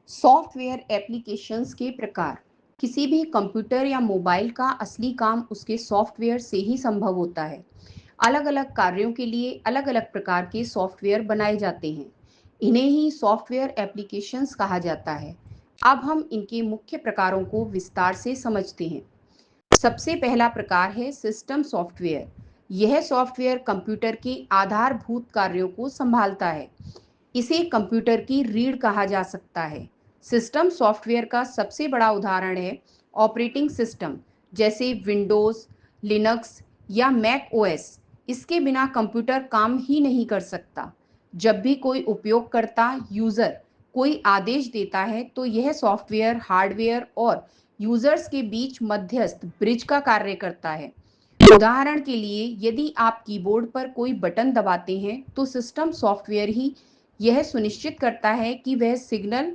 Software applications के प्रकार। किसी भी कंप्यूटर या मोबाइल का असली काम उसके सॉफ्टवेयर से ही संभव होता है। अलग अलग कार्यों के लिए अलग अलग प्रकार के सॉफ्टवेयर बनाए जाते हैं। इन्हें ही सॉफ्टवेयर एप्लीकेशंस कहा जाता है। अब हम इनके मुख्य प्रकारों को विस्तार से समझते हैं। सबसे पहला प्रकार है सिस्टम सॉफ्टवेयर। यह सॉफ्टवेयर कंप्यूटर के आधारभूत कार्यों को संभालता है। इसे कंप्यूटर की रीढ़ कहा जा सकता है। सिस्टम सॉफ्टवेयर का सबसे बड़ा उदाहरण है ऑपरेटिंग सिस्टम, जैसे विंडोज़, लिनक्स या मैक ओएस। इसके बिना कंप्यूटर काम ही नहीं कर सकता। जब भी कोई उपयोगकर्ता यूज़र कोई आदेश देता है तो यह सॉफ्टवेयर हार्डवेयर और यूज़र्स के बीच मध्यस्थ ब्रिज का कार्य करता है। उदाहरण के लिए, यदि आप कीबोर्ड पर कोई बटन दबाते हैं तो सिस्टम सॉफ्टवेयर ही यह सुनिश्चित करता है कि वह सिग्नल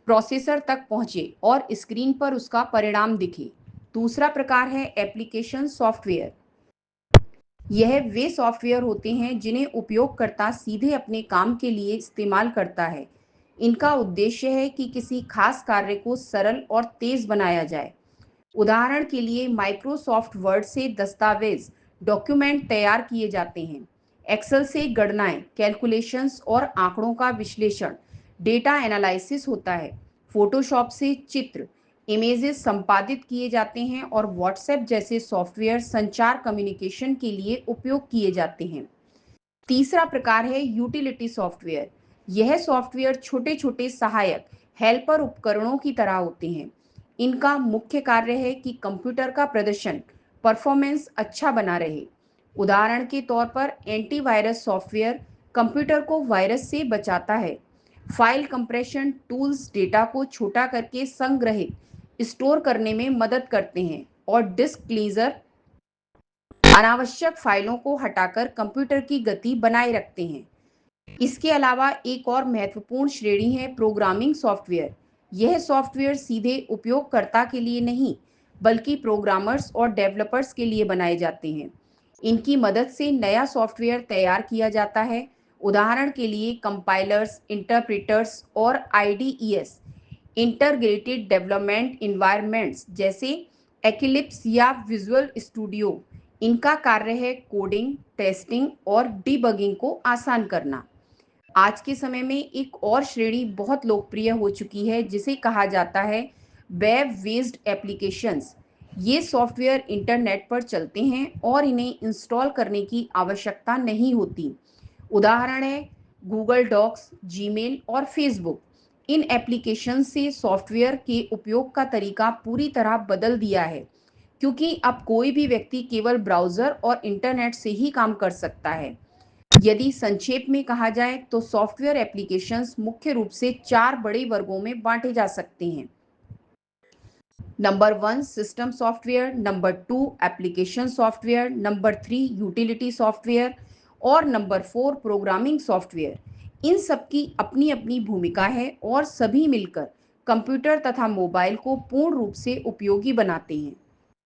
प्रोसेसर तक पहुंचे और स्क्रीन पर उसका परिणाम दिखे। दूसरा प्रकार है एप्लीकेशन सॉफ्टवेयर। यह वे सॉफ्टवेयर होते हैं जिन्हें उपयोगकर्ता सीधे अपने काम के लिए इस्तेमाल करता है। इनका उद्देश्य है कि किसी खास कार्य को सरल और तेज बनाया जाए। उदाहरण के लिए, माइक्रोसॉफ्ट वर्ड से दस्तावेज डॉक्यूमेंट तैयार किए जाते हैं। एक्सेल से गणनाएं, कैलकुलेशंस और आंकड़ों का विश्लेषण, डेटा एनालिसिस होता है। फोटोशॉप से चित्र, इमेजेस संपादित किए जाते हैं और व्हाट्सएप जैसे सॉफ्टवेयर संचार कम्युनिकेशन के लिए उपयोग किए जाते हैं। तीसरा प्रकार है यूटिलिटी सॉफ्टवेयर। यह सॉफ्टवेयर छोटे छोटे सहायक हेल्पर उपकरणों की तरह होते हैं। इनका मुख्य कार्य है कि कंप्यूटर का प्रदर्शन परफॉर्मेंस अच्छा बना रहे। उदाहरण के तौर पर एंटीवायरस सॉफ्टवेयर कंप्यूटर को वायरस से बचाता है। फाइल कंप्रेशन टूल्स डेटा को छोटा करके संग्रहित स्टोर करने में मदद करते हैं और डिस्क क्लीजर अनावश्यक फाइलों को हटाकर कंप्यूटर की गति बनाए रखते हैं। इसके अलावा एक और महत्वपूर्ण श्रेणी है प्रोग्रामिंग सॉफ्टवेयर। यह सॉफ्टवेयर सीधे उपयोगकर्ता के लिए नहीं, बल्कि प्रोग्रामर्स और डेवलपर्स के लिए बनाए जाते हैं। इनकी मदद से नया सॉफ्टवेयर तैयार किया जाता है। उदाहरण के लिए कंपाइलर्स, इंटरप्रेटर्स और आईडीईएस, इंटीग्रेटेड डेवलपमेंट इन्वायरमेंट्स जैसे एक्लिप्स या विजुअल स्टूडियो। इनका कार्य है कोडिंग, टेस्टिंग और डिबगिंग को आसान करना। आज के समय में एक और श्रेणी बहुत लोकप्रिय हो चुकी है जिसे कहा जाता है वेब बेस्ड एप्लीकेशंस। ये सॉफ्टवेयर इंटरनेट पर चलते हैं और इन्हें इंस्टॉल करने की आवश्यकता नहीं होती। उदाहरण है गूगल डॉक्स, जीमेल और फेसबुक। इन एप्लीकेशन से सॉफ्टवेयर के उपयोग का तरीका पूरी तरह बदल दिया है, क्योंकि अब कोई भी व्यक्ति केवल ब्राउज़र और इंटरनेट से ही काम कर सकता है। यदि संक्षेप में कहा जाए तो सॉफ्टवेयर एप्लीकेशंस मुख्य रूप से चार बड़े वर्गों में बांटे जा सकते हैं। Number one system software, number two application software, number three utility software और नंबर फोर प्रोग्रामिंग सॉफ्टवेयर। इन सब की अपनी अपनी भूमिका है और सभी मिलकर कंप्यूटर तथा मोबाइल को पूर्ण रूप से उपयोगी बनाते हैं।